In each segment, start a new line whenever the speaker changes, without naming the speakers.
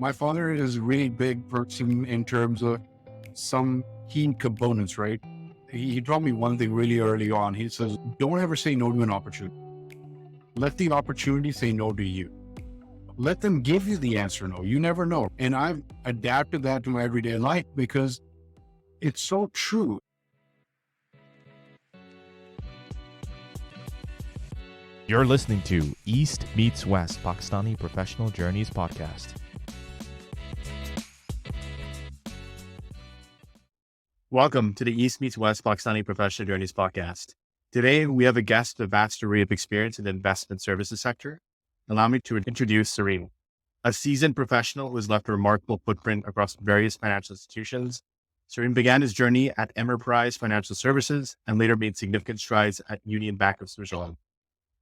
My father is a really big person in terms of some key components, right? He taught me one thing really early on. He says, don't ever say no to an opportunity. Let the opportunity say no to you. Let them give you the answer no. You never know. And I've adapted that to my everyday life because it's so true.
You're listening to East Meets West Pakistani Professional Journeys podcast.
Welcome to the East Meets West Pakistani Professional Journeys podcast. Today, we have a guest with a vast array of experience in the investment services sector. Allow me to introduce Sarim, a seasoned professional who has left a remarkable footprint across various financial institutions. Sarim began his journey at Ameriprise Financial Services and later made significant strides at Union Bank of Switzerland.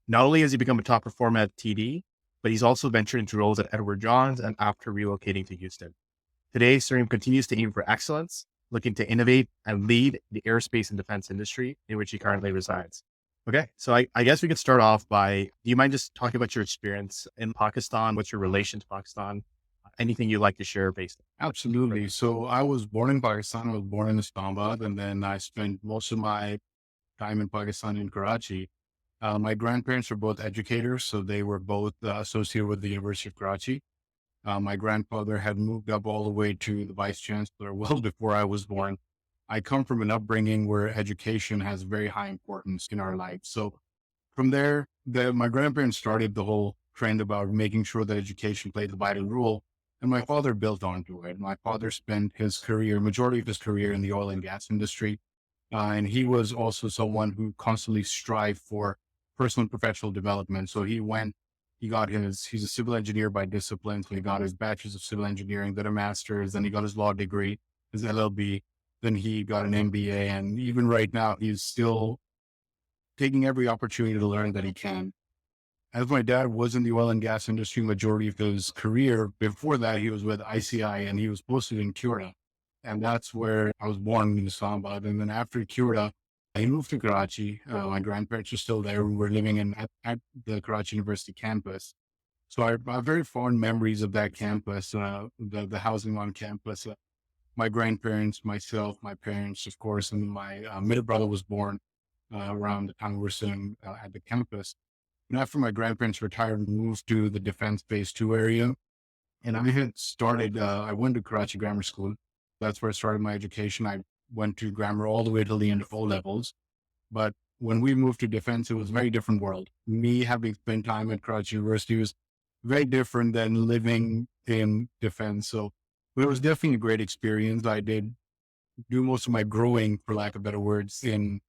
Not only has he become a top performer at TD, but he's also ventured into roles at Edward Johns and after relocating to Houston. Today, Sarim continues to aim for excellence, looking to innovate and lead the aerospace and defense industry in which he currently resides. Okay, so I guess we could start off by, do you mind just talking about your experience in Pakistan? What's your relation to Pakistan? Anything you'd like to share based on?
Absolutely. So I was born in Pakistan. I was born in Islamabad, and then I spent most of my time in Pakistan in Karachi. My grandparents were both educators, so they were both associated with the University of Karachi. My grandfather had moved up all the way to the vice chancellor well before I was born. I come from an upbringing where education has very high importance in our life. So from there, my grandparents started the whole trend about making sure that education played the vital role. And my father built onto it. My father spent his career, majority of his career in the oil and gas industry. And he was also someone who constantly strived for personal and professional development. So he's a civil engineer by discipline. So he got his bachelor's of civil engineering, then a master's, then he got his law degree, his LLB, then he got an MBA. And even right now, he's still taking every opportunity to learn that he can. As my dad was in the oil and gas industry majority of his career, before that, he was with ICI and he was posted in Kyoto. And that's where I was born in Islamabad. And then after Kyoto, I moved to Karachi. My grandparents were still there. We were living at the Karachi University campus. So I have very fond memories of that campus, the housing on campus. My grandparents, myself, my parents, of course, and my middle brother was born around the time we were sitting at the campus. And after my grandparents retired, we moved to the Defense Phase 2 area. And I went to Karachi Grammar School. That's where I started my education. I went to grammar all the way till the end of O levels. But when we moved to defense, it was a very different world. Me having spent time at Karachi University was very different than living in defense. So it was definitely a great experience. I did do most of my growing, for lack of better words, in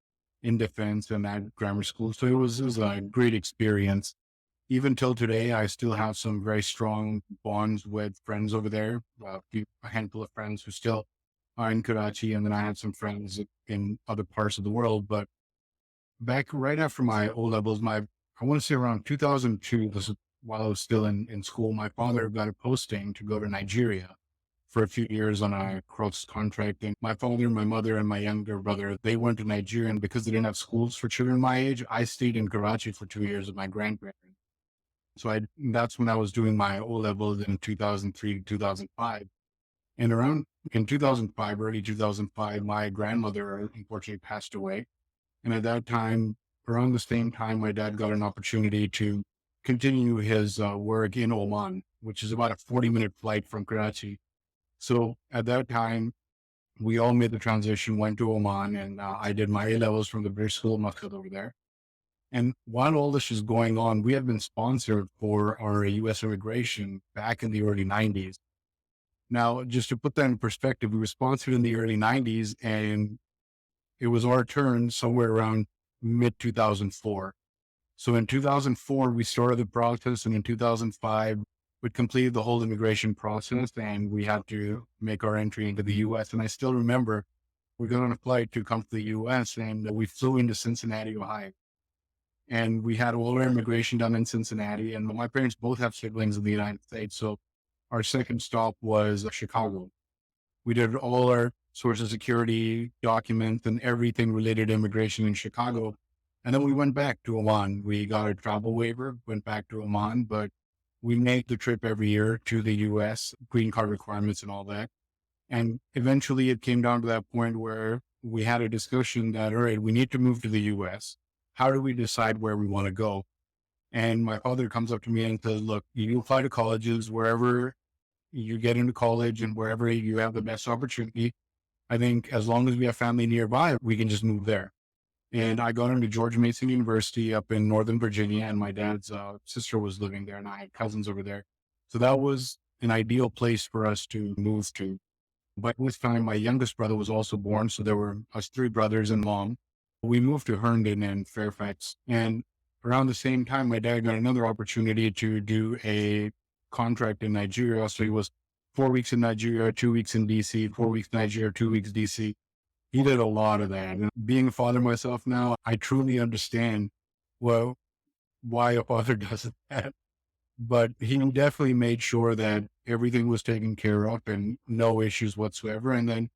defense and at grammar school. So it was a great experience. Even till today, I still have some very strong bonds with friends over there, a handful of friends who still are in Karachi. And then I have some friends in other parts of the world. But back right after my O levels, I want to say around 2002, this is while I was still in school, my father got a posting to go to Nigeria for a few years on a cross contract. And my father, my mother, and my younger brother, they went to Nigeria. And because they didn't have schools for children my age, I stayed in Karachi for 2 years with my grandparents. So that's when I was doing my O levels in 2003, 2005. And around in 2005, early 2005, my grandmother unfortunately passed away. And at that time, around the same time, my dad got an opportunity to continue his work in Oman, which is about a 40-minute flight from Karachi. So at that time, we all made the transition, went to Oman, and I did my A levels from the British School of Muscat over there. And while all this was going on, we had been sponsored for our U.S. immigration back in the early 90s. Now, just to put that in perspective, we were sponsored in the early 90s, and it was our turn somewhere around mid 2004. So in 2004, we started the process, and in 2005, we completed the whole immigration process, and we had to make our entry into the U.S. And I still remember we got on a flight to come to the U.S., and we flew into Cincinnati, Ohio. And we had all our immigration done in Cincinnati, and my parents both have siblings in the United States. So our second stop was Chicago. We did all our Social Security documents and everything related to immigration in Chicago. And then we went back to Oman. We got a travel waiver, went back to Oman, but we make the trip every year to the US, green card requirements and all that. And eventually it came down to that point where we had a discussion that, all right, we need to move to the US. How do we decide where we want to go? And my father comes up to me and says, look, you apply to colleges wherever you get into college and wherever you have the best opportunity. I think as long as we have family nearby, we can just move there. And I got into George Mason University up in Northern Virginia, and my dad's sister was living there, and I had cousins over there. So that was an ideal place for us to move to. But this time, my youngest brother was also born. So there were us three brothers and mom. We moved to Herndon and Fairfax. And around the same time, my dad got another opportunity to do a contract in Nigeria. So he was 4 weeks in Nigeria, 2 weeks in DC, 4 weeks Nigeria, 2 weeks DC. He did a lot of that. And being a father myself now, I truly understand, well, why a father does that. But he definitely made sure that everything was taken care of and no issues whatsoever. And then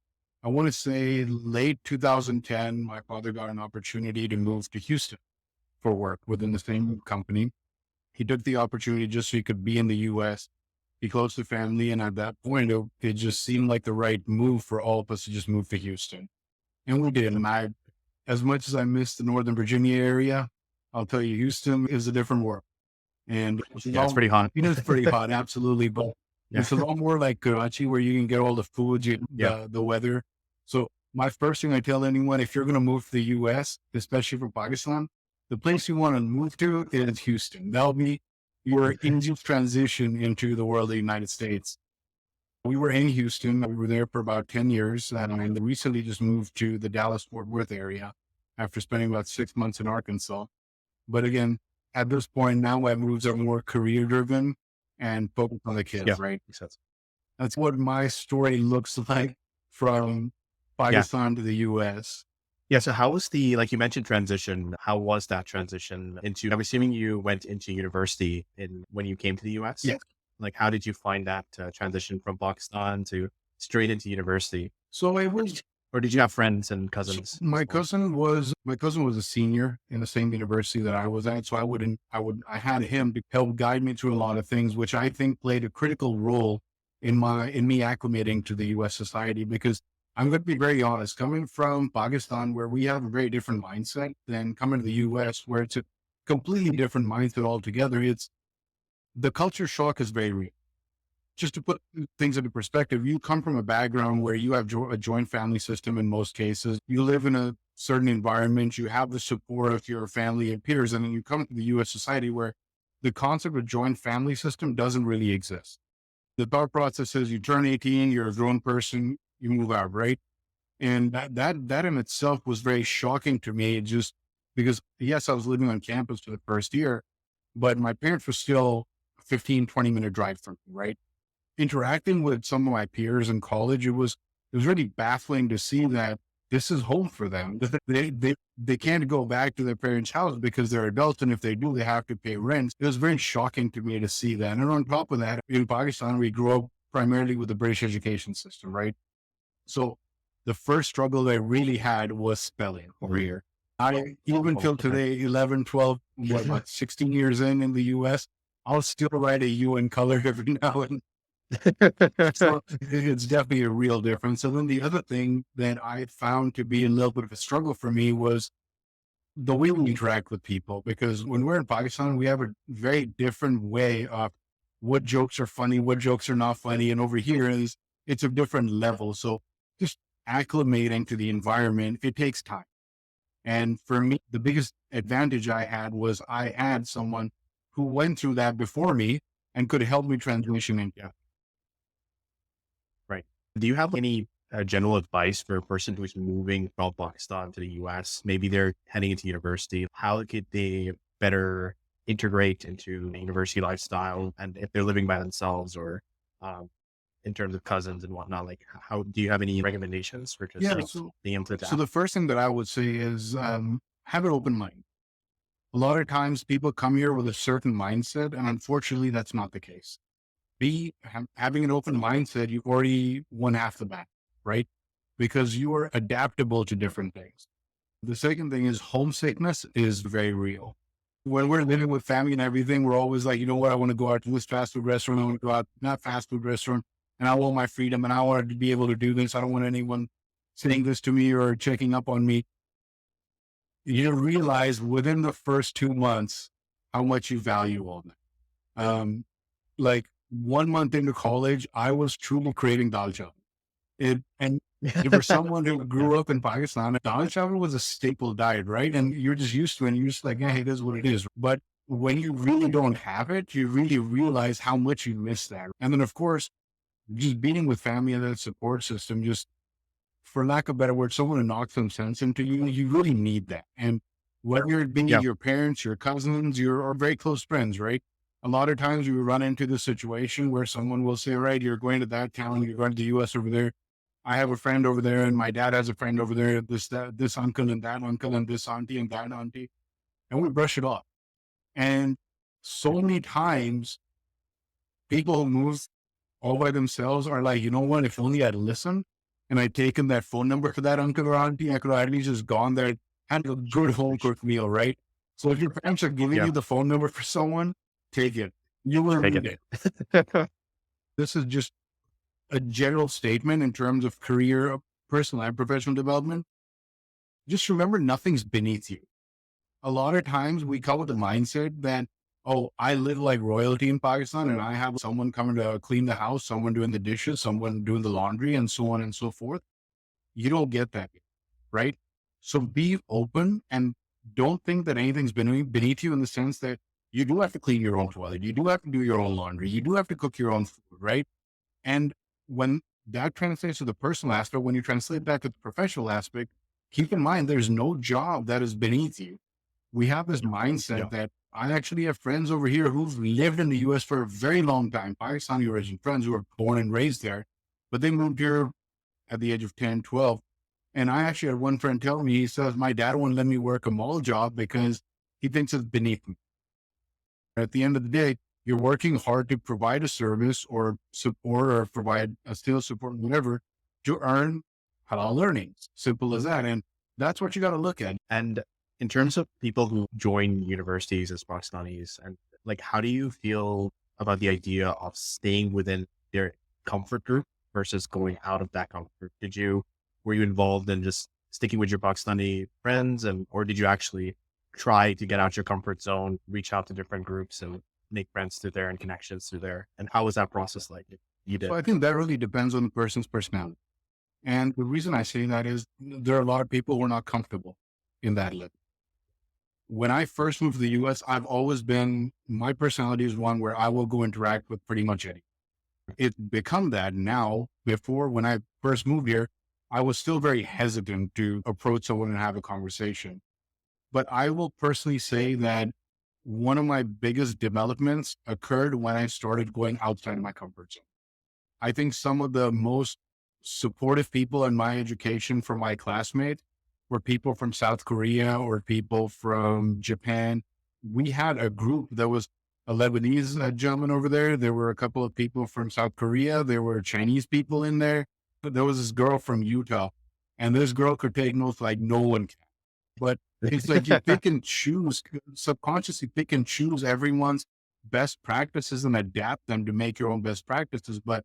I want to say late 2010, my father got an opportunity to move to Houston for work within the same company. He took the opportunity just so he could be in the US, be close to family. And at that point, it just seemed like the right move for all of us to just move to Houston. And we did. And as much as I miss the Northern Virginia area, I'll tell you, Houston is a different world. And
it's pretty hot.
It's pretty hot, absolutely. But it's a lot more like Karachi, where you can get all the food, the weather. So my first thing I tell anyone, if you're going to move to the US, especially from Pakistan, the place you want to move to is Houston. That'll be your easiest transition into the world of the United States. We were in Houston. We were there for about 10 years. And I recently just moved to the Dallas-Fort Worth area after spending about 6 months in Arkansas. But again, at this point, now my moves are more career-driven and focused on the kids, right?
Makes sense.
That's what my story looks like from Pakistan to the US.
Yeah. So how was like you mentioned, transition? How was that transition into, I'm assuming you went into university when you came to the US?
Yeah.
Like, how did you find that transition from Pakistan to straight into university?
So I was,
Or did you have friends and cousins?
my cousin was a senior in the same university that I was at. So I had him to help guide me through a lot of things, which I think played a critical role in me acclimating to the US society. Because I'm going to be very honest, coming from Pakistan, where we have a very different mindset, than coming to the US, where it's a completely different mindset altogether. The culture shock is very real. Just to put things into perspective, you come from a background where you have a joint family system in most cases. You live in a certain environment, you have the support of your family and peers, and then you come to the US society where the concept of joint family system doesn't really exist. The thought process is you turn 18, you're a grown person, you move out, right? And that in itself was very shocking to me, just because, yes, I was living on campus for the first year, but my parents were still 15, 20-minute drive from me, right? Interacting with some of my peers in college, it was really baffling to see that this is home for them. They can't go back to their parents' house because they're adults. And if they do, they have to pay rent. It was very shocking to me to see that. And on top of that, in Pakistan, we grew up primarily with the British education system, right? So the first struggle I really had was spelling over here. I, even till today, 11, 12, 16 years in the US, I'll still write a U in color every now and so it's definitely a real difference. And then the other thing that I found to be a little bit of a struggle for me was the way we interact with people. Because when we're in Pakistan, we have a very different way of what jokes are funny, what jokes are not funny. And over here it's a different level. So just acclimating to the environment, it takes time. And for me, the biggest advantage I had was I had someone who went through that before me and could help me transition into.
Right. Do you have any general advice for a person who's moving from Pakistan to the US? Maybe they're heading into university. How could they better integrate into the university lifestyle? And if they're living by themselves, or in terms of cousins and whatnot, like, how do you have any recommendations for just being able to?
So the first thing that I would say is have an open mind. A lot of times people come here with a certain mindset, and unfortunately that's not the case. Having an open mindset, you've already won half the battle, right? Because you are adaptable to different things. The second thing is homesickness is very real. when we're living with family and everything, we're always like, you know what, I want to go out to this fast food restaurant. I want to go out, not fast food restaurant. And I want my freedom and I want to be able to do this. I don't want anyone saying this to me or checking up on me. You realize within the first 2 months how much you value all that. Like 1 month into college, I was truly craving dal chawal. And for someone who grew up in Pakistan, dal chawal was a staple diet, right? And you're just used to it. And you're just like, yeah, it is what it is. But when you really don't have it, you really realize how much you miss that. And then, of course, just being with family and that support system, just for lack of a better word, someone to knock some sense into you, you really need that. And whether it be
Yeah.
your parents, your cousins, or very close friends, right? A lot of times you run into the situation where someone will say, right, you're going to that town, you're going to the US over there. I have a friend over there and my dad has a friend over there, this uncle and that uncle and this auntie and that auntie. And we brush it off. And so many times people who move all by themselves are like, you know what, if only I'd listened and I'd taken that phone number for that uncle or auntie, I could have at least just gone there, had a good home cooked meal, right? So if your parents are giving
Yeah.
you the phone number for someone, take it. You will
Take
need it. This is just a general statement in terms of career, personal and professional development. Just remember, nothing's beneath you. A lot of times we come with the mindset that, oh, I live like royalty in Pakistan and I have someone coming to clean the house, someone doing the dishes, someone doing the laundry, and so on and so forth. You don't get that, right? So be open and don't think that anything's beneath you in the sense that you do have to clean your own toilet. You do have to do your own laundry. You do have to cook your own food, right? And when that translates to the personal aspect, when you translate that to the professional aspect, keep in mind, there's no job that is beneath you. We have this mindset that I actually have friends over here who've lived in the US for a very long time, Pakistani origin friends who were born and raised there, but they moved here at the age of 10, 12. And I actually had one friend tell me, he says, my dad won't let me work a mall job because he thinks it's beneath me. At the end of the day, you're working hard to provide a service or support or provide a sales support, whatever, to earn halal earnings. Simple as that. And that's what you got to look at.
And in terms of people who join universities as Pakistanis, and like, how do you feel about the idea of staying within their comfort group versus going out of that comfort group? Were you involved in just sticking with your Pakistani friends, or did you actually try to get out your comfort zone, reach out to different groups and make friends through there and connections through there? And how was that process like? You did.
So I think that really depends on the person's personality. And the reason I say that is there are a lot of people who are not comfortable in that level. When I first moved to the US, I've always been, my personality is one where I will go interact with pretty much anyone. It's become that now. Before, when I first moved here, I was still very hesitant to approach someone and have a conversation. But I will personally say that one of my biggest developments occurred when I started going outside of my comfort zone. I think some of the most supportive people in my education from my classmates were people from South Korea or people from Japan. We had a group that was a Lebanese gentleman over there. There were a couple of people from South Korea. There were Chinese people in there. There was this girl from Utah, and this girl could take notes like no one can. But it's like you pick and choose, subconsciously pick and choose everyone's best practices and adapt them to make your own best practices. But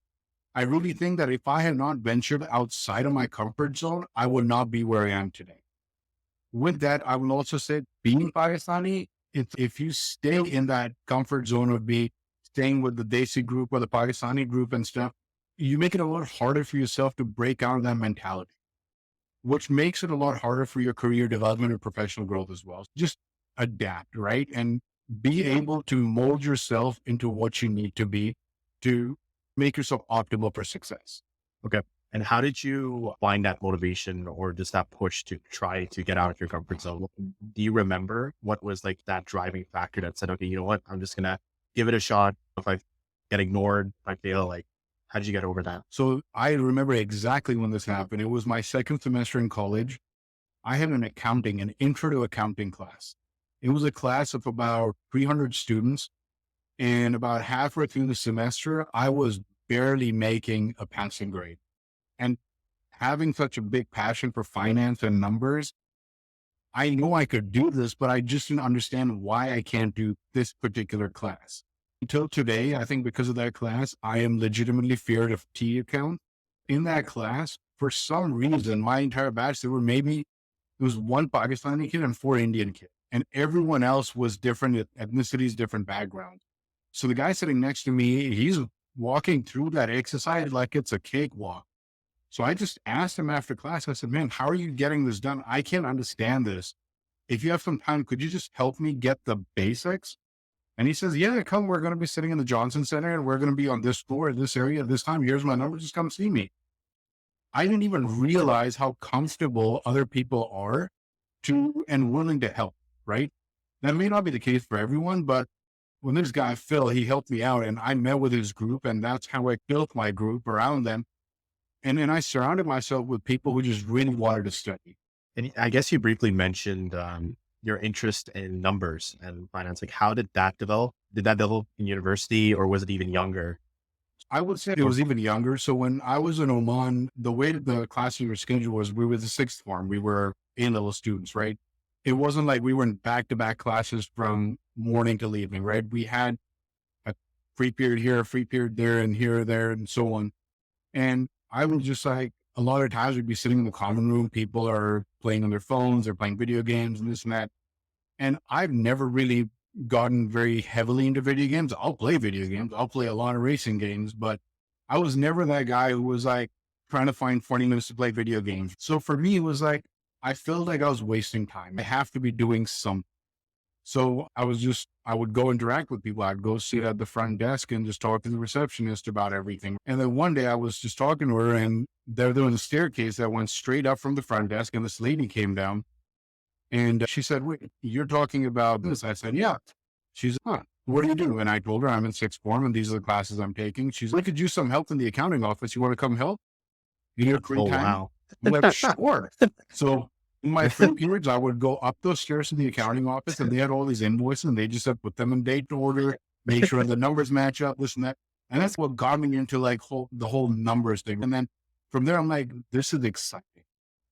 I really think that if I had not ventured outside of my comfort zone, I would not be where I am today. With that, I will also say being Pakistani, if you stay in that comfort zone of staying with the Desi group or the Pakistani group and stuff, you make it a lot harder for yourself to break out of that mentality, which makes it a lot harder for your career development and professional growth as well. Just adapt, right? And be able to mold yourself into what you need to be to make yourself optimal for success.
Okay. And how did you find that motivation or just that push to try to get out of your comfort zone? Do you remember what was like that driving factor that said, okay, you know what, I'm just going to give it a shot. If I get ignored, if I fail, like, how did you get over that?
So I remember exactly when this happened. It was my second semester in college. I had an intro to accounting class. It was a class of about 300 students. And about halfway through the semester, I was barely making a passing grade. And having such a big passion for finance and numbers, I know I could do this, but I just didn't understand why I can't do this particular class. Until today, I think because of that class, I am legitimately feared of T account. In that class, for some reason, my entire batch, there was one Pakistani kid and four Indian kids, and everyone else was different ethnicities, different backgrounds. So the guy sitting next to me, he's walking through that exercise like it's a cakewalk. So I just asked him after class, I said, man, how are you getting this done? I can't understand this. If you have some time, could you just help me get the basics? And he says, yeah, come, we're going to be sitting in the Johnson Center and we're going to be on this floor, this area, this time. Here's my number. Just come see me. I didn't even realize how comfortable other people are to and willing to help, right? That may not be the case for everyone, but when this guy, Phil, he helped me out and I met with his group and that's how I built my group around them. And then I surrounded myself with people who just really wanted to study.
And I guess you briefly mentioned your interest in numbers and finance. Like, how did that develop? Did that develop in university, or was it even younger?
I would say it was even younger. So when I was in Oman, the way that the classroom was scheduled was we were the sixth form. We were A-level students, right? It wasn't like we were in back-to-back classes from morning till evening, right? We had a free period here, a free period there, and here, there, and so on. And I was just like, a lot of times we'd be sitting in the common room. People are playing on their phones, they're playing video games and this and that. And I've never really gotten very heavily into video games. I'll play video games. I'll play a lot of racing games, but I was never that guy who was like trying to find 20 minutes to play video games. So for me, it was like, I felt like I was wasting time. I have to be doing something. So I would go interact with people. I'd go sit at the front desk and just talk to the receptionist about everything. And then one day I was just talking to her and there was a staircase that went straight up from the front desk and this lady came down and she said, wait, you're talking about this? I said, yeah. She's, what do you do? And I told her I'm in sixth form and these are the classes I'm taking. She's like, I could use some help in the accounting office. You want to come help? You need a free time?
Wow.
I'm like, sure. So in my free periods, I would go up those stairs to the accounting office and they had all these invoices and they just said, put them in date order, make sure the numbers match up, this and that. And that's what got me into like the whole numbers thing. And then from there, I'm like, this is exciting.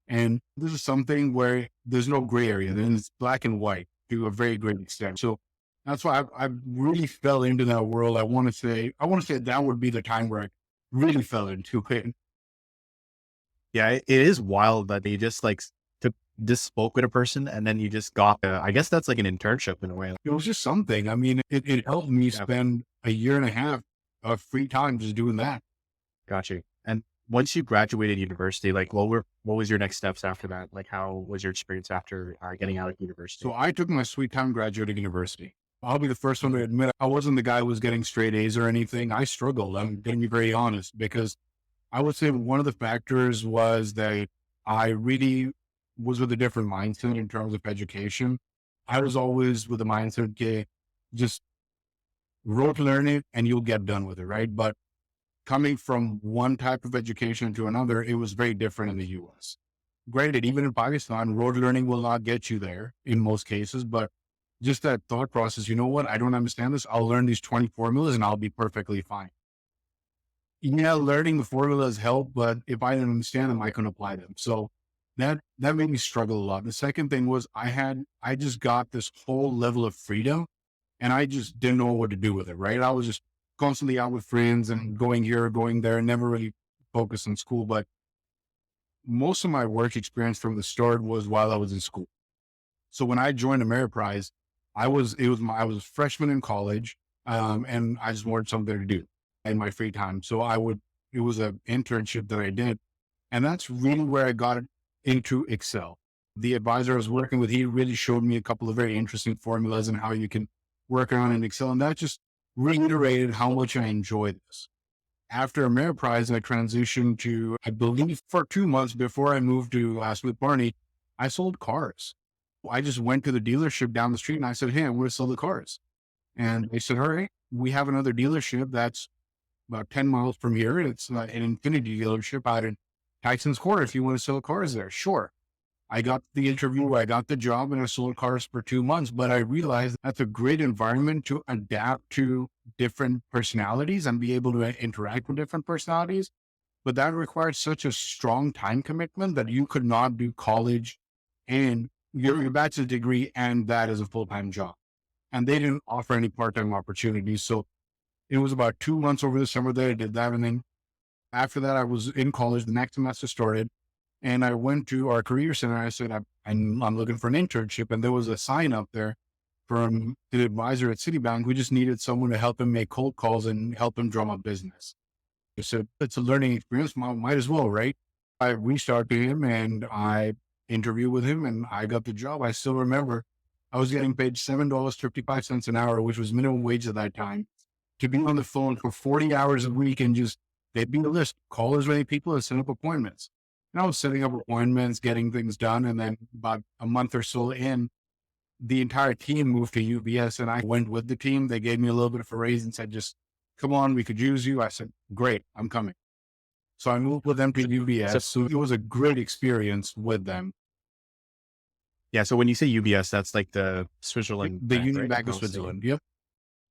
And this is something where there's no gray area. Then it's black and white to a very great extent. So that's why I really fell into that world. I want to say that would be the time where I really fell into it.
Yeah, it is wild that they just like just spoke with a person and then you just got, I guess that's like an internship in a way.
It was just something. I mean, it helped me spend a year and a half of free time just doing that.
Got you. And once you graduated university, like what was your next steps after that? Like how was your experience after getting out of university?
So I took my sweet time graduating university. I'll be the first one to admit I wasn't the guy who was getting straight A's or anything. I struggled. I'm going to be very honest because I would say one of the factors was that I really was with a different mindset in terms of education. I was always with the mindset, okay, just rote learn it and you'll get done with it, right? But coming from one type of education to another, it was very different in the US. Granted, even in Pakistan, rote learning will not get you there in most cases, but just that thought process, you know what? I don't understand this. I'll learn these 20 formulas and I'll be perfectly fine. Yeah, learning the formulas help, but if I didn't understand them, I couldn't apply them. So that made me struggle a lot. The second thing was I just got this whole level of freedom and I just didn't know what to do with it, right? I was just constantly out with friends and going here, going there, never really focused on school. But most of my work experience from the start was while I was in school. So when I joined Ameriprise, I was a freshman in college, and I just wanted something to do in my free time. So it was an internship that I did, and that's really where I got into Excel. The advisor I was working with, he really showed me a couple of very interesting formulas and how you can work around in Excel, and that just reiterated how much I enjoyed this. After Ameriprise, I transitioned to, I believe for 2 months before I moved to Smith Barney, I sold cars. I just went to the dealership down the street and I said, hey, I'm going to sell the cars. And they said, all right, we have another dealership that's about 10 miles from here. It's an Infinity dealership out in Tyson's Corner. If you want to sell cars there, sure. I got the interview, I got the job, and I sold cars for 2 months. But I realized that's a great environment to adapt to different personalities and be able to interact with different personalities. But that required such a strong time commitment that you could not do college and your bachelor's degree and that is a full-time job. And they didn't offer any part-time opportunities. So it was about 2 months over the summer that I did that. And then after that, I was in college. The next semester started and I went to our career center. I said, I'm looking for an internship. And there was a sign up there from the advisor at Citibank who just needed someone to help him make cold calls and help him drum up business. So it's a learning experience. Might as well, right? I reached out to him and I interviewed with him and I got the job. I still remember I was getting paid $7.55 an hour, which was minimum wage at that time, to be on the phone for 40 hours a week and just, they'd be a list, call as many people and set up appointments. And I was setting up appointments, getting things done. And then about a month or so in, the entire team moved to UBS and I went with the team. They gave me a little bit of a raise and said, just come on, we could use you. I said, great, I'm coming. So I moved with them to UBS. So it was a great experience with them.
Yeah. So when you say UBS, that's like the Switzerland,
The Union
right?
Bank of Switzerland. Yep.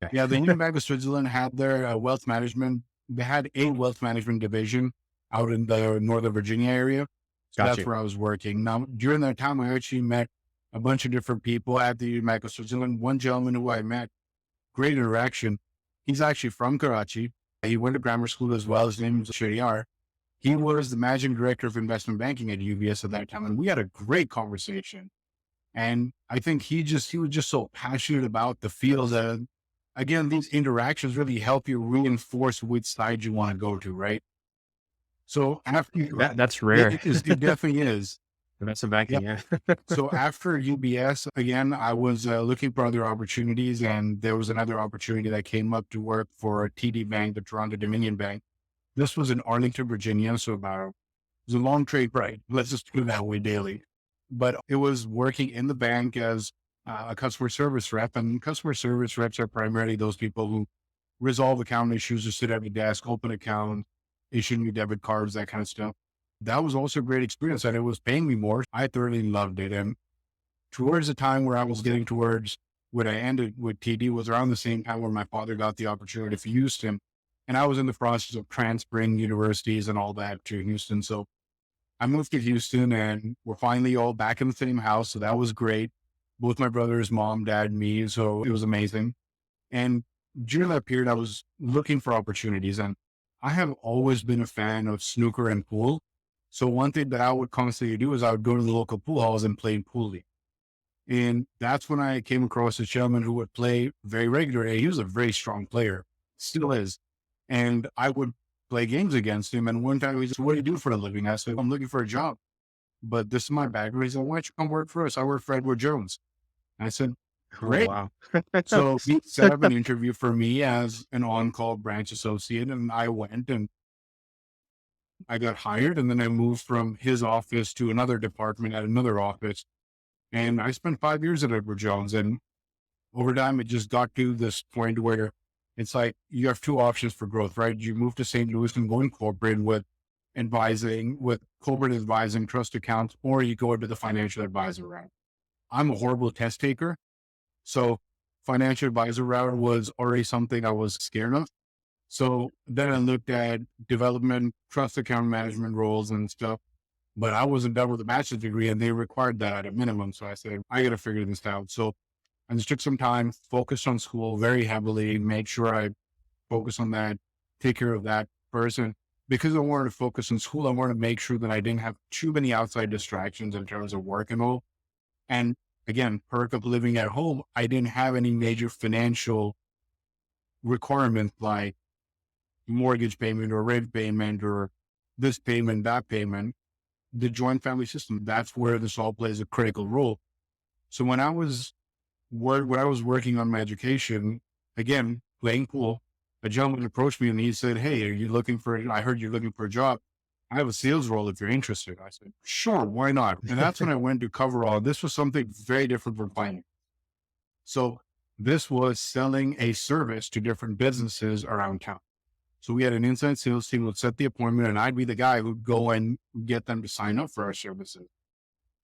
Okay.
Yeah. The Union Bank of Switzerland had their wealth management. They had a wealth management division out in the Northern Virginia area. So
Got
that's
you.
where I was working. Now, during that time, I actually met a bunch of different people at the Union Bank of Switzerland. One gentleman who I met, great interaction. He's actually from Karachi. He went to grammar school as well. His name is Shariar. He was the managing director of investment banking at UBS at that time. And we had a great conversation. And I think he was just so passionate about the field that, again, these interactions really help you reinforce which side you want to go to, right? So after
That's rare.
it definitely is.
Investment banking.
Yep.
Yeah.
So after UBS, again, I was looking for other opportunities and there was another opportunity that came up to work for TD Bank, the Toronto Dominion Bank. This was in Arlington, Virginia. So it was a long trade ride. Let's just put it that way daily. But it was working in the bank as a customer service rep, and customer service reps are primarily those people who resolve account issues or sit at the desk, open account, issue new debit cards, that kind of stuff. That was also a great experience and it was paying me more. I thoroughly loved it. And towards the time where I was getting towards when I ended with TD was around the same time where my father got the opportunity for Houston. And I was in the process of transferring universities and all that to Houston. So I moved to Houston and we're finally all back in the same house. So that was great. Both my brothers, mom, dad, me. So it was amazing. And during that period, I was looking for opportunities and I have always been a fan of snooker and pool. So one thing that I would constantly do is I would go to the local pool halls and play pool league. And that's when I came across a gentleman who would play very regularly. He was a very strong player, still is. And I would play games against him. And one time he said, what do you do for a living? I said, I'm looking for a job, but this is my background. He said, why don't you come work for us? I work for Edward Jones. I said, great.
Oh, wow.
So he set up an interview for me as an on-call branch associate. And I went and I got hired. And then I moved from his office to another department at another office. And I spent 5 years at Edward Jones. And over time, it just got to this point where it's like you have two options for growth, right? You move to St. Louis and go in corporate with corporate advising, trust accounts, or you go into the financial advisor route. I'm a horrible test taker. So financial advisor route was already something I was scared of. So then I looked at development, trust account management roles and stuff, but I wasn't done with a bachelor's degree and they required that at a minimum. So I said, I got to figure this out. So I just took some time, focused on school very heavily, made sure I focus on that, take care of that person. Because I wanted to focus on school, I wanted to make sure that I didn't have too many outside distractions in terms of work and all. And again, perk of living at home, I didn't have any major financial requirements like mortgage payment or rent payment or this payment, that payment. The joint family system, that's where this all plays a critical role. So when I was working on my education, again, playing pool, a gentleman approached me and he said, hey, I heard you're looking for a job. I have a sales role if you're interested. I said, sure, why not? And that's when I went to coverall. This was something very different from finance. So this was selling a service to different businesses around town. So we had an inside sales team who would set the appointment and I'd be the guy who'd go and get them to sign up for our services.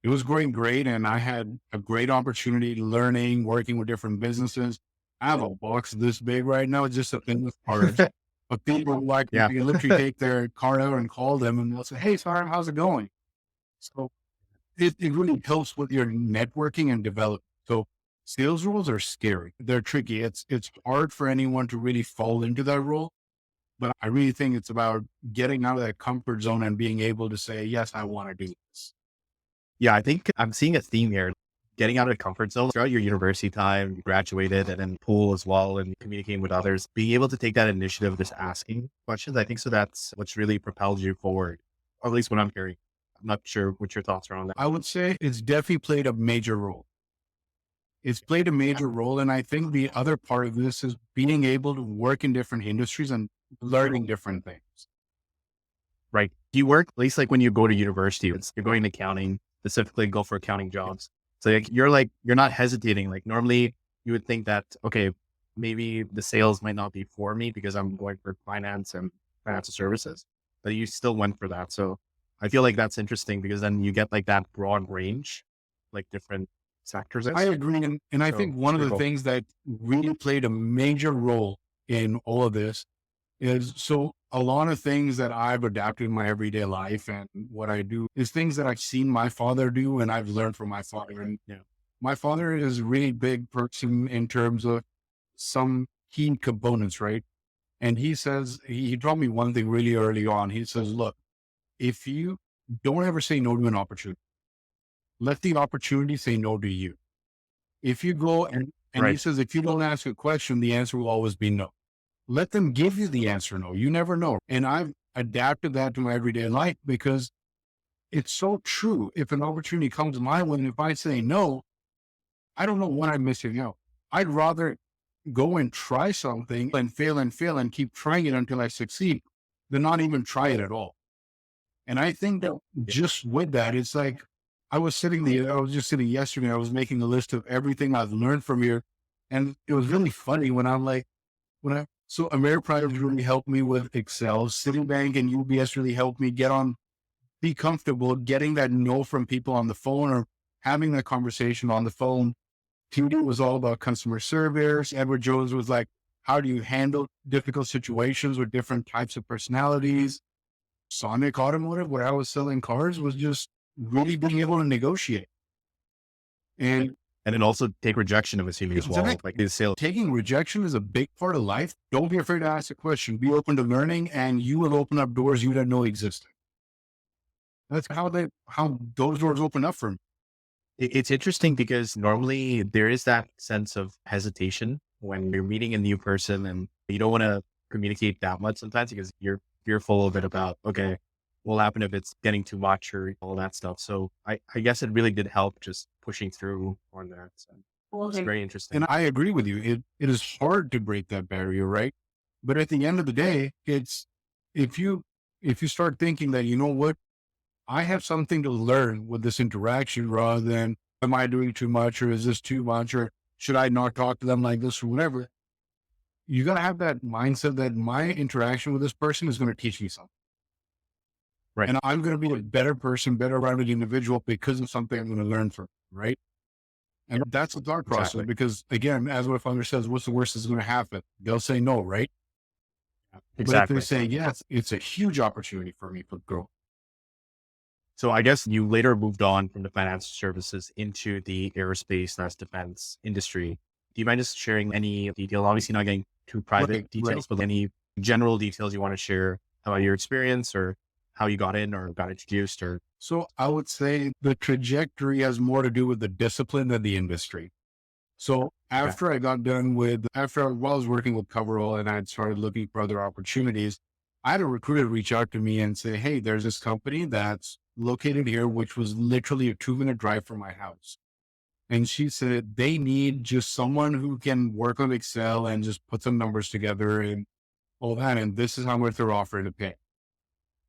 It was going great. And I had a great opportunity learning, working with different businesses. I have a box this big right now. It's just a business card of people who you can literally take their card out and call them and they'll say, hey, Sarim, how's it going? So it really helps with your networking and development. So sales roles are scary. They're tricky. It's hard for anyone to really fall into that role. But I really think it's about getting out of that comfort zone and being able to say, yes, I want to do this.
Yeah, I think I'm seeing a theme here. Getting out of the comfort zone throughout your university time, you graduated, and then pool as well, and communicating with others, being able to take that initiative, just asking questions. I think so. That's what's really propelled you forward, or at least what I'm hearing. I'm not sure what your thoughts are on that.
I would say it's definitely played a major role. It's played a major role. And I think the other part of this is being able to work in different industries and learning different things.
Right. Do you work, at least like when you go to university, you're going to accounting, specifically go for accounting jobs. So you're not hesitating. Like normally you would think that, okay, maybe the sales might not be for me because I'm going for finance and financial services, but you still went for that. So I feel like that's interesting because then you get like that broad range, like different sectors.
I agree. And I think one of the things that really played a major role in all of this is, so a lot of things that I've adapted in my everyday life and what I do is things that I've seen my father do and I've learned from my father. And my father is a really big person in terms of some key components, right? And he says, he taught me one thing really early on. He says, look, if you don't ever say no to an opportunity, let the opportunity say no to you. If you go and he says, if you don't ask a question, the answer will always be no. Let them give you the answer no. You never know. And I've adapted that to my everyday life because it's so true. If an opportunity comes my way, and if I say no, I don't know what I'm missing out. I'd rather go and try something and fail and keep trying it until I succeed than not even try it at all. And I think that just with that, it's like, I was just sitting yesterday, I was making a list of everything I've learned from here. And it was really funny when I'm like, so Ameriprise really helped me with Excel, Citibank and UBS really helped me be comfortable getting that no from people on the phone or having that conversation on the phone. TD was all about customer service. Edward Jones was like, how do you handle difficult situations with different types of personalities? Sonic Automotive, where I was selling cars, was just really being able to negotiate. And
then also take rejection of a CV as well. Like his sales.
Taking rejection is a big part of life. Don't be afraid to ask a question. Be open to learning and you will open up doors you didn't know existed. That's how those doors open up for me.
It's interesting because normally there is that sense of hesitation when you're meeting a new person and you don't want to communicate that much sometimes because you're fearful of it about, okay, what will happen if it's getting too much or all that stuff. So I guess it really did help just pushing through on that. So it's very interesting.
And I agree with you. It is hard to break that barrier, right? But at the end of the day, it's if you start thinking that, you know what, I have something to learn with this interaction rather than, am I doing too much or is this too much or should I not talk to them like this or whatever? You got to have that mindset that my interaction with this person is going to teach me something.
Right.
And I'm going to be a better person, better rounded individual because of something I'm going to learn from, right? And that's the thought process because, again, as my father says, what's the worst that's going to happen? They'll say no, right?
Exactly.
But if they say yes, it's a huge opportunity for me for growth.
So I guess you later moved on from the financial services into the aerospace/defense industry. Do you mind just sharing any detail? Obviously not getting too private details, but any general details you want to share about your experience or how you got in or got introduced or?
So I would say the trajectory has more to do with the discipline than the industry. So after I got done while I was working with Coverall and I had started looking for other opportunities, I had a recruiter reach out to me and say, hey, there's this company that's located here, which was literally a 2-minute drive from my house. And she said, they need just someone who can work on Excel and just put some numbers together and all that. And this is how much they're offering to pay.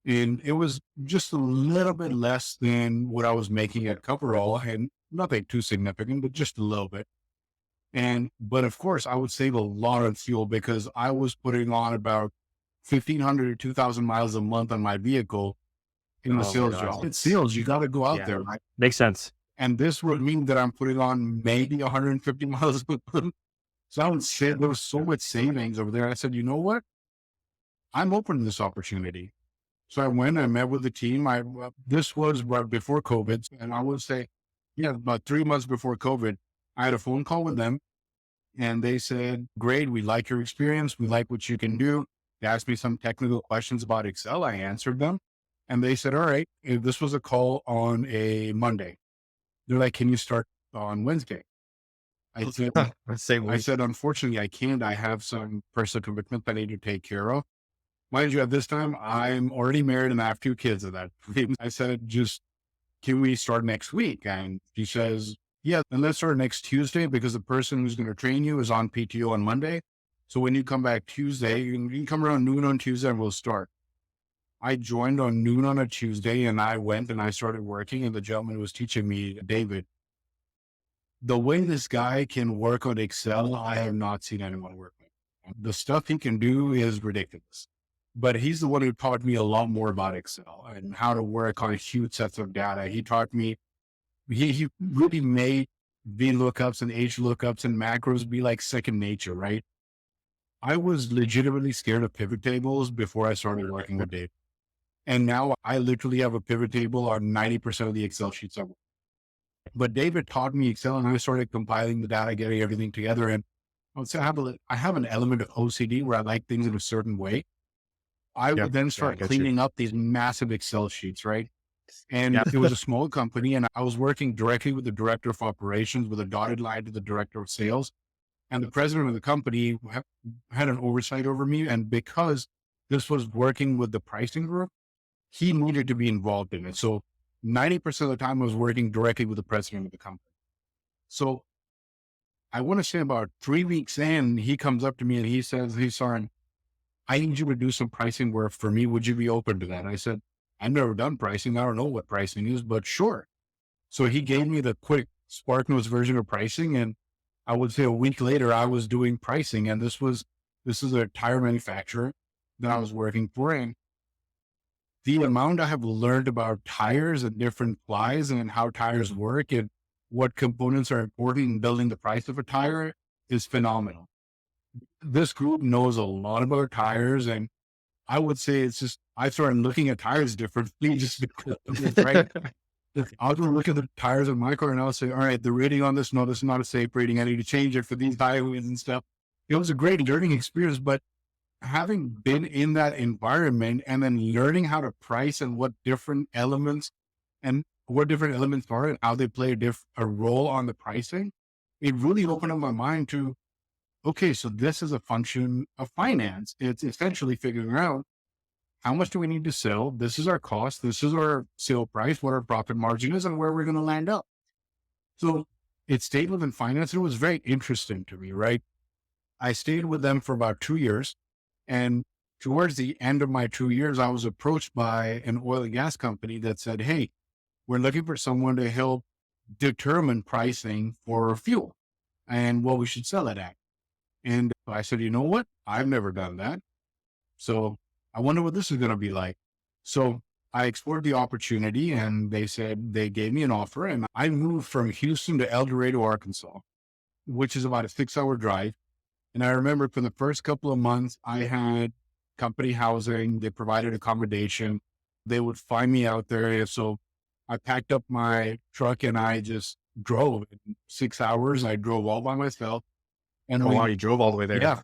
And it was just a little bit less than what I was making at Coverall, and nothing too significant, but just a little bit. But of course I would save a lot of fuel because I was putting on about 1,500 to 2,000 miles a month on my vehicle in the sales job. It's sales. You got to go out there, right?
Makes sense.
And this would mean that I'm putting on maybe 150 miles. So I would say there was so much savings over there. I said, you know what? I'm open to this opportunity. So I went, I met with the team. This was right before COVID. And I would say, yeah, about 3 months before COVID, I had a phone call with them and they said, great, we like your experience. We like what you can do. They asked me some technical questions about Excel. I answered them and they said, all right, if this was a call on a Monday. They're like, can you start on Wednesday? I said,
Same
I
week.
said, unfortunately, I can't. I have some personal commitment I need to take care of. Mind you, at this time, I'm already married and I have 2 kids at that point. I said, just can we start next week? And she says, yeah, then let's start next Tuesday because the person who's going to train you is on PTO on Monday. So when you come back Tuesday, you can come around noon on Tuesday and we'll start. I joined on noon on a Tuesday and I went and I started working and the gentleman who was teaching me, David, the way this guy can work on Excel, I have not seen anyone work with. The stuff he can do is ridiculous. But he's the one who taught me a lot more about Excel and how to work on huge sets of data. He taught me, he really made VLOOKUPs and HLOOKUPs and macros be like second nature, right? I was legitimately scared of pivot tables before I started working with Dave. And now I literally have a pivot table on 90% of the Excel sheets I work. But David taught me Excel and I started compiling the data, getting everything together. And I would say I have an element of OCD where I like things in a certain way. I would then start cleaning up these massive Excel sheets, right? And it was a small company and I was working directly with the director of operations with a dotted line to the director of sales. And the president of the company had an oversight over me. And because this was working with the pricing group, he needed to be involved in it. So 90% of the time I was working directly with the president of the company. So I want to say about 3 weeks in, he comes up to me and he says, hey, Sarim, I need you to do some pricing work for me. Would you be open to that? I said, I've never done pricing. I don't know what pricing is, but sure. So he gave me the quick SparkNotes version of pricing. And I would say a week later, I was doing pricing. And this is a tire manufacturer that I was working for. And the amount I have learned about tires and different plies and how tires work and what components are important in building the price of a tire is phenomenal. This group knows a lot about tires, and I would say it's just, I started looking at tires differently just because, right? I'll look at the tires of my car and I'll say, all right, the rating on this, no, this is not a safe rating. I need to change it for these highways and stuff. It was a great learning experience, but having been in that environment and then learning how to price and what different elements are and how they play a role on the pricing, it really opened up my mind to, okay, so this is a function of finance. It's essentially figuring out how much do we need to sell? This is our cost. This is our sale price, what our profit margin is and where we're going to land up. So it stayed within finance. And it was very interesting to me, right? I stayed with them for about 2 years. And towards the end of my 2 years, I was approached by an oil and gas company that said, hey, we're looking for someone to help determine pricing for fuel and what we should sell it at. And I said, you know what? I've never done that. So I wonder what this is going to be like. So I explored the opportunity and they gave me an offer and I moved from Houston to El Dorado, Arkansas, which is about a 6-hour drive. And I remember for the first couple of months, I had company housing. They provided accommodation. They would fly me out there. So I packed up my truck and I just drove in 6 hours. I drove all by myself. And
wow, you drove all the way there.
Yeah.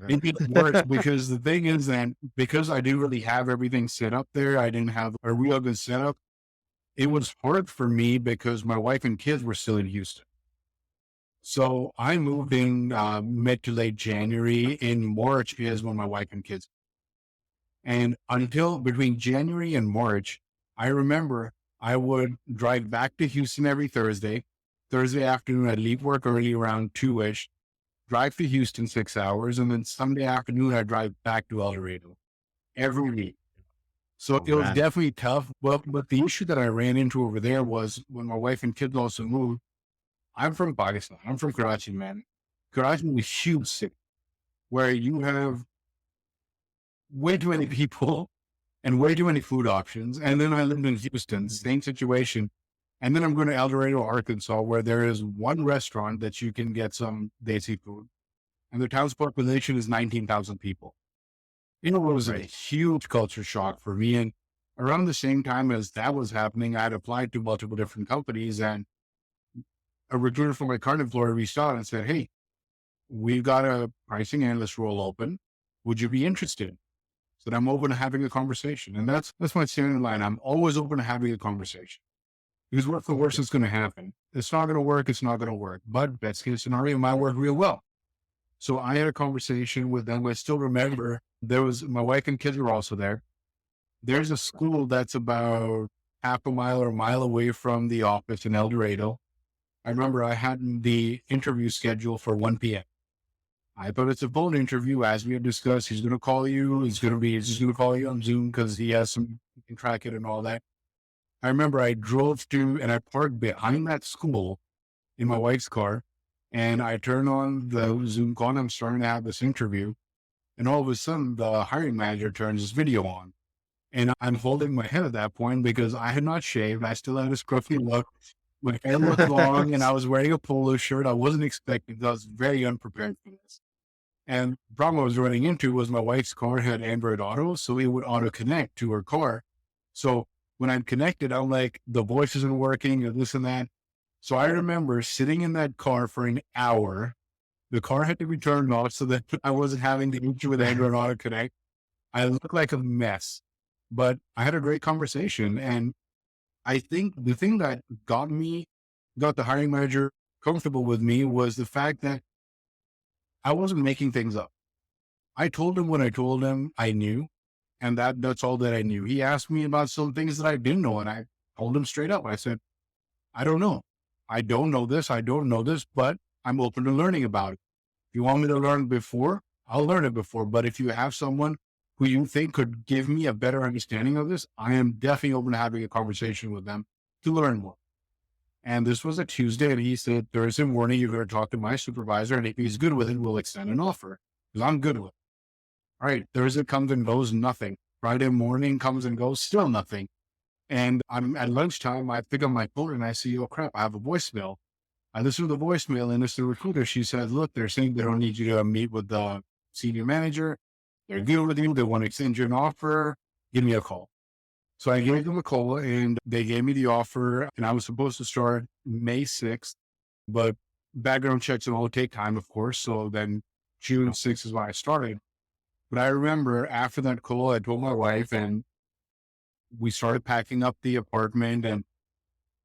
It works because the thing is that because I didn't really have everything set up there, I didn't have a real good setup. It was hard for me because my wife and kids were still in Houston. So I moved in mid to late January. In March is when my wife and kids. And until between January and March, I remember I would drive back to Houston every Thursday. Thursday afternoon, I'd leave work early around 2-ish, drive to Houston 6 hours. And then Sunday afternoon, I'd drive back to El Dorado every week. So it was definitely tough. But the issue that I ran into over there was when my wife and kids also moved. I'm from Pakistan. I'm from Karachi, man. Karachi is a huge city where you have way too many people and way too many food options. And then I lived in Houston, same situation. And then I'm going to El Dorado, Arkansas, where there is one restaurant that you can get some desi food. And the town's population is 19,000 people. It was a huge culture shock for me. And Around the same time as that was happening, I had applied to multiple different companies, and a recruiter from my current employer reached out and said, "Hey, we've got a pricing analyst role open. Would you be interested?" So I'm open to having a conversation. And that's my standard line. I'm always open to having a conversation. Because what's the worst that's going to happen? It's not going to work. It's not going to work. But best case scenario, it might work real well. So I had a conversation with them. I still remember there was my wife and kids were also there. There's a school that's about half a mile or a mile away from the office in El Dorado. I remember I had the interview scheduled for 1 p.m. I thought it's a phone interview, as we had discussed. He's going to call you. He's just going to call you on Zoom because he can track it and all that. I remember I drove to and I parked behind that school in my wife's car, and I turned on the Zoom call and I'm starting to have this interview. And all of a sudden the hiring manager turns his video on, and I'm holding my head at that point because I had not shaved. I still had a scruffy look. My hair looked long and I was wearing a polo shirt. I wasn't expecting, I was very unprepared for this. And the problem I was running into was my wife's car had Android Auto, so it would auto connect to her car. So when I'm connected, I'm like, the voice isn't working or this and that. So I remember sitting in that car for an hour. The car had to be turned off so that I wasn't having the issue with Android Auto Connect. I looked like a mess, but I had a great conversation. And I think the thing that got the hiring manager comfortable with me was the fact that I wasn't making things up. I told him what I told him I knew, and that's all that I knew. He asked me about some things that I didn't know, and I told him straight up. I said, I don't know. I don't know this. I don't know this, but I'm open to learning about it. If you want me to learn before, I'll learn it before. But if you have someone who you think could give me a better understanding of this, I am definitely open to having a conversation with them to learn more. And this was a Tuesday, and he said, Thursday morning, you're going to talk to my supervisor, and if he's good with it, we'll extend an offer, because I'm good with it. All right, Thursday comes and goes, nothing. Friday morning comes and goes, still nothing. And I'm at lunchtime, I pick up my phone and I see, oh crap, I have a voicemail. I listen to the voicemail, and it's the recruiter. She says, look, they're saying they don't need you to meet with the senior manager. They're good with you. They want to extend you an offer. Give me a call. So I gave them a call, and they gave me the offer, and I was supposed to start May 6th, but background checks and all take time, of course. So then June 6th is when I started. But I remember after that call, I told my wife, and we started packing up the apartment, and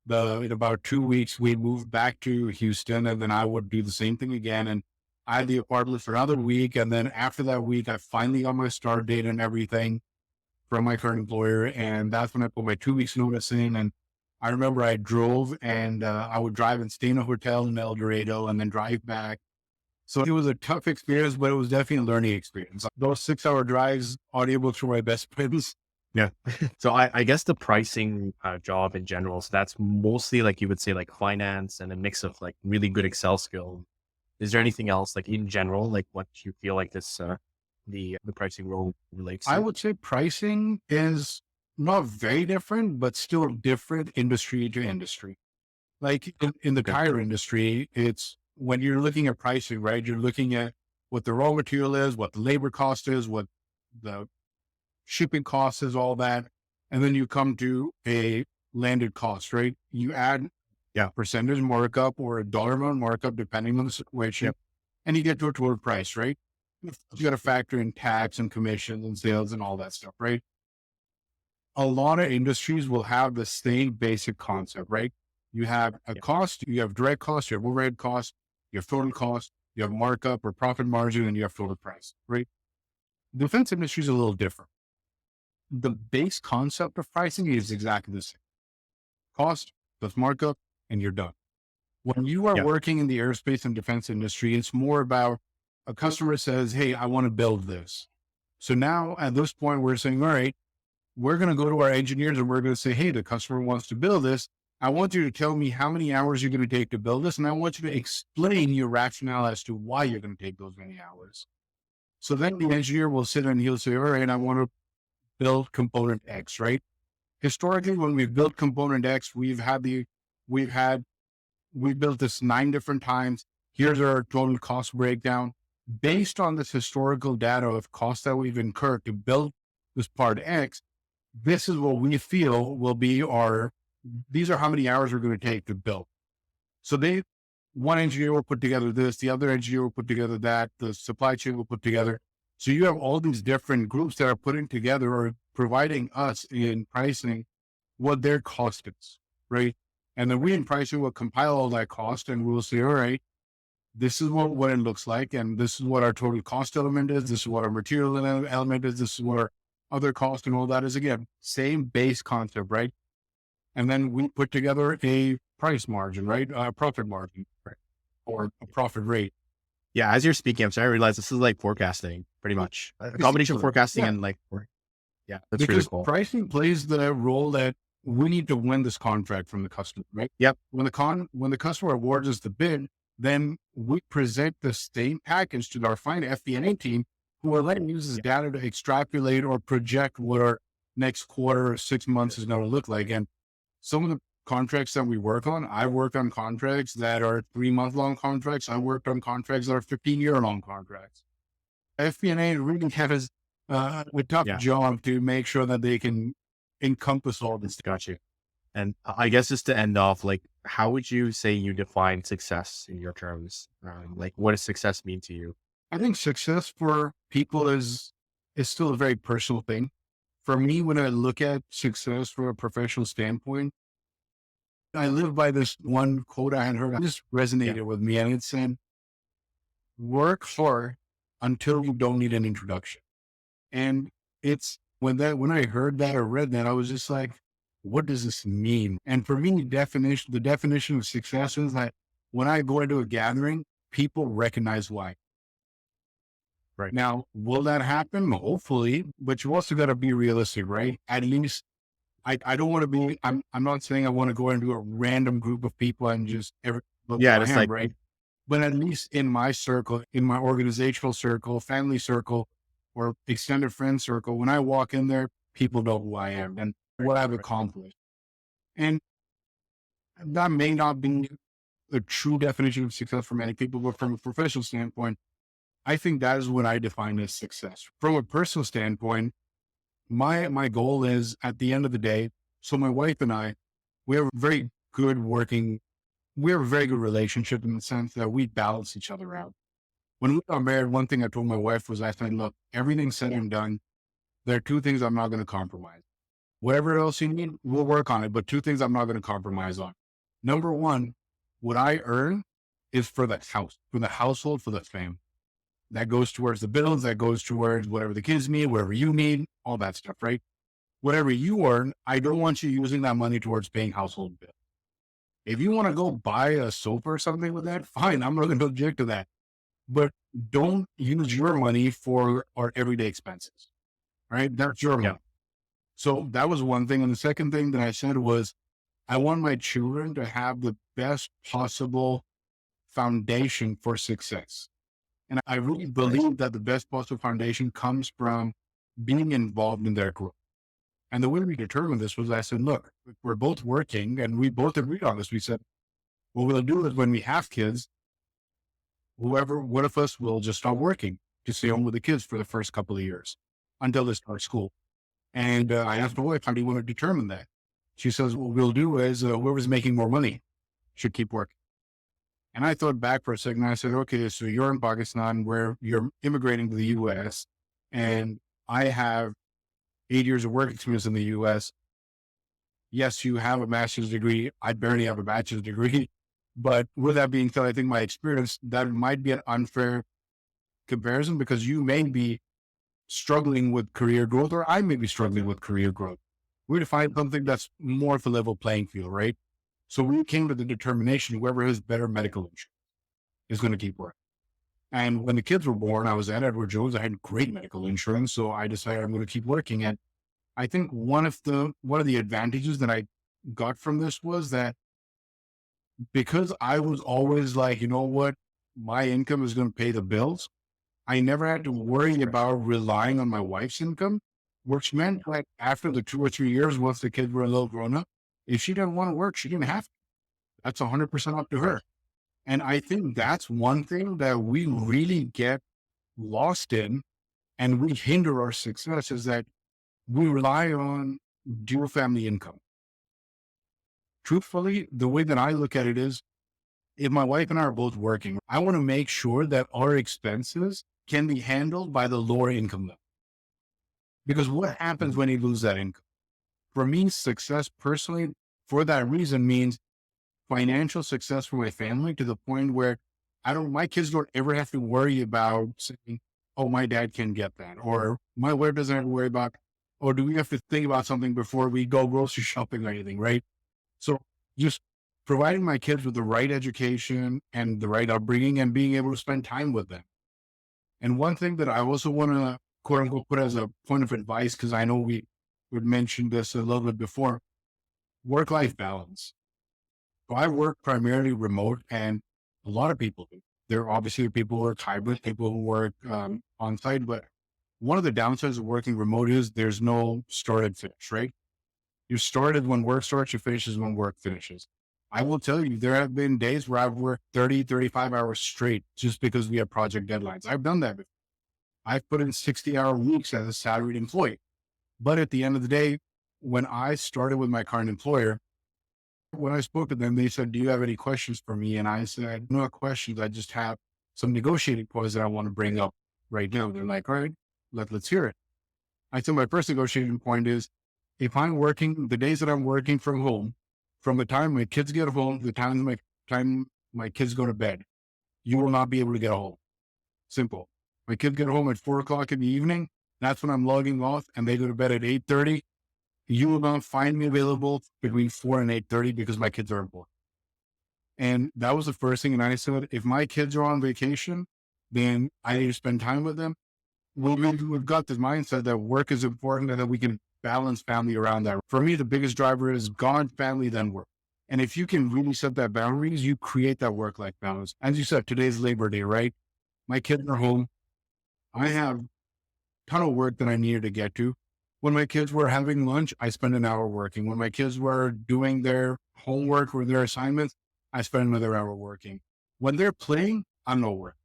in about 2 weeks, we moved back to Houston, and then I would do the same thing again. And I had the apartment for another week. And then after that week, I finally got my start date and everything from my current employer. And that's when I put my 2 weeks notice in. And I remember I drove, and I would drive and stay in a hotel in El Dorado and then drive back. So it was a tough experience, but it was definitely a learning experience. Those 6-hour drives, audiobooks were my best friends.
Yeah. So I guess the pricing job in general, so that's mostly like you would say like finance and a mix of like really good Excel skill. Is there anything else like in general, like what you feel like this, the pricing role relates to?
I would say pricing is not very different, but still different industry to industry. Like in the tire industry, it's when you're looking at pricing, right? You're looking at what the raw material is, what the labor cost is, what the shipping cost is, all that. And then you come to a landed cost, right? You add percentage markup or a dollar amount markup, depending on the situation, and you get to a total price, right? You got to factor in tax and commissions and sales and all that stuff, right? A lot of industries will have the same basic concept, right? You have a cost, you have direct cost, you have overhead cost, you have total cost, you have markup or profit margin, and you have total price, right? Defense industry is a little different. The base concept of pricing is exactly the same. Cost plus markup, and you're done. When you are working in the aerospace and defense industry, it's more about a customer says, hey, I want to build this. So now at this point, we're saying, all right, we're going to go to our engineers and we're going to say, hey, the customer wants to build this. I want you to tell me how many hours you're going to take to build this. And I want you to explain your rationale as to why you're going to take those many hours. So then the engineer will sit and he'll say, all right, I want to build component X, right? Historically, when we've built component X, we've built this 9 different times. Here's our total cost breakdown. Based on this historical data of costs that we've incurred to build this part X, this is what we feel will be these are how many hours we're going to take to build. So one engineer will put together this, the other engineer will put together that, the supply chain will put together. So you have all these different groups that are putting together or providing us in pricing what their cost is, right? And then we in pricing will compile all that cost and we'll say, all right, this is what it looks like. And this is what our total cost element is. This is what our material element is. This is what our other cost and all that is. Again, same base concept, right? And then we put together a price margin, right? A profit margin, right? Or a profit rate.
Yeah. As you're speaking, I'm sorry, I realized this is like forecasting pretty much. A combination of forecasting and like, yeah, that's
because
really cool.
Pricing plays the role that we need to win this contract from the customer, right?
Yep.
When the customer awards us the bid, then we present the same package to our fine FP&A team, who will then use this data to extrapolate or project what our next quarter or 6 months is going to look like. And some of the contracts that we work on, I worked on contracts that are 3-month-long contracts. I worked on contracts that are 15-year-long contracts. FP&A really has a tough job to make sure that they can encompass all this.
Got you. And I guess just to end off, like, how would you say you define success in your terms? Like, what does success mean to you?
I think success for people is still a very personal thing. For me, when I look at success from a professional standpoint, I live by this one quote I had heard. It just resonated with me. And it said, work hard until you don't need an introduction. And it's when I heard that or read that, I was just like, what does this mean? And for me, the definition of success is that when I go into a gathering, people recognize why.
Right.
Now, will that happen? Hopefully, but you also got to be realistic, right? At least I don't want to be, I'm not saying I want to go into a random group of people and just right? But at least in my circle, in my organizational circle, family circle, or extended friend circle, when I walk in there, people know who I am and what I've accomplished. And that may not be the true definition of success for many people, but from a professional standpoint, I think that is what I define as success. From a personal standpoint, my goal is at the end of the day, so my wife and I, we have a very good relationship in the sense that we balance each other out. When we got married, one thing I told my wife was, I said, look, everything's said and done. There are 2 things I'm not going to compromise. Whatever else you need, we'll work on it. But 2 things I'm not going to compromise on. Number 1, what I earn is for the house, for the household, for the family. That goes towards the bills, that goes towards whatever the kids need, whatever you need, all that stuff, right? Whatever you earn, I don't want you using that money towards paying household bills. If you want to go buy a sofa or something with that, fine, I'm not going to object to that. But don't use your money for our everyday expenses, right? That's your money. So that was one thing. And the second thing that I said was, I want my children to have the best possible foundation for success. And I really believe that the best possible foundation comes from being involved in their growth. And the way we determined this was, I said, look, we're both working and we both agreed on this. We said, what we'll do is when we have kids, one of us will just stop working to stay home with the kids for the first couple of years until they start school. And I asked my wife, how do you want to determine that? She says, what we'll do is whoever's making more money should keep working. And I thought back for a second. I said, okay, so you're in Pakistan where you're immigrating to the US and I have 8 years of work experience in the US. Yes, you have a master's degree. I barely have a bachelor's degree. But with that being said, I think my experience, that might be an unfair comparison because you may be struggling with career growth or I may be struggling with career growth. We're to find something that's more of a level playing field, right? So we came to the determination, whoever has better medical insurance is going to keep working. And when the kids were born, I was at Edward Jones. I had great medical insurance. So I decided I'm going to keep working. And I think one of the advantages that I got from this was that because I was always like, you know what, my income is going to pay the bills. I never had to worry about relying on my wife's income, which meant like after the 2 or 3 years, once the kids were a little grown up, if she didn't want to work, she didn't have to. That's 100% up to her. And I think that's one thing that we really get lost in and we hinder our success is that we rely on dual family income. Truthfully, the way that I look at it is, if my wife and I are both working, I want to make sure that our expenses can be handled by the lower income level. Because what happens when you lose that income? For me, success personally, for that reason, means financial success for my family, to the point where my kids don't ever have to worry about saying, oh, my dad can get that, or my wife doesn't have to worry about, or do we have to think about something before we go grocery shopping or anything, right? So just providing my kids with the right education and the right upbringing and being able to spend time with them. And one thing that I also want to quote unquote put as a point of advice, because I know we would mention this a little bit before, work-life balance. So I work primarily remote, and a lot of people do. There are obviously people who work hybrid, people who work on site, but one of the downsides of working remote is there's no start and finish, right? You started when work starts, you finishes when work finishes. I will tell you, there have been days where I've worked 30, 35 hours straight just because we have project deadlines. I've done that before. I've put in 60-hour weeks as a salaried employee. But at the end of the day, when I started with my current employer, when I spoke to them, they said, do you have any questions for me? And I said, no questions. I just have some negotiating points that I want to bring up right now. They're like, all right, let's hear it. I said, my first negotiating point is, if I'm working, the days that I'm working from home, from the time my kids get home to the time my kids go to bed, you will not be able to get home. Simple. My kids get home at 4:00 in the evening. That's when I'm logging off, and they go to bed at 8:30. You will not find me available between 4 and 8:30 because my kids are important. And that was the first thing. And I said, if my kids are on vacation, then I need to spend time with them. We've got this mindset that work is important and that we can balance family around that. For me, the biggest driver is God, family, then work. And if you can really set that boundaries, you create that work-life balance. As you said, today's Labor Day, right? My kids are home. I have a ton of work that I needed to get to. When my kids were having lunch, I spent an hour working. When my kids were doing their homework or their assignments, I spent another hour working. When they're playing, I'm not working.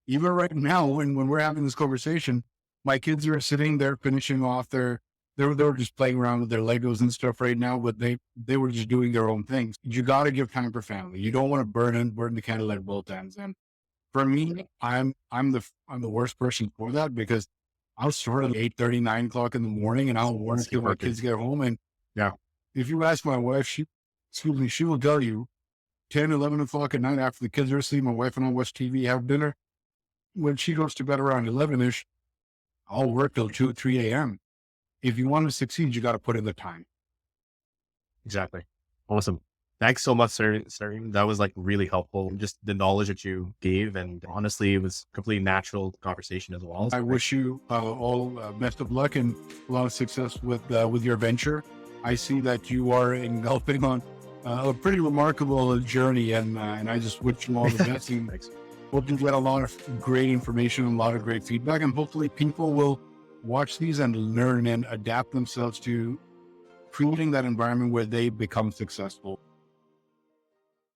Even right now, when we're having this conversation, my kids are sitting there finishing off they were just playing around with their Legos and stuff right now, but they were just doing their own things. You got to give time for family. You don't want to burn the candle at both ends. And for me, I'm the worst person for that, because I'll start at 8:30, 9:00 in the morning, and I'll work till my kids get home. And yeah, if you ask my wife, she will tell you 10, 11 o'clock at night after the kids are asleep, my wife and I watch TV, have dinner. When she goes to bed around 11-ish, I'll work till 2, 3 a.m. If you want to succeed, you got to put in the time.
Exactly. Awesome. Thanks so much, Sarim. That was like really helpful. Just the knowledge that you gave, and honestly, it was a completely natural conversation as well.
I wish you all best of luck and a lot of success with your venture. I see that you are engulfing on a pretty remarkable journey, and I just wish you all the best.
Thanks.
Hope you get a lot of great information and a lot of great feedback, and hopefully people will watch these and learn and adapt themselves to creating that environment where they become successful.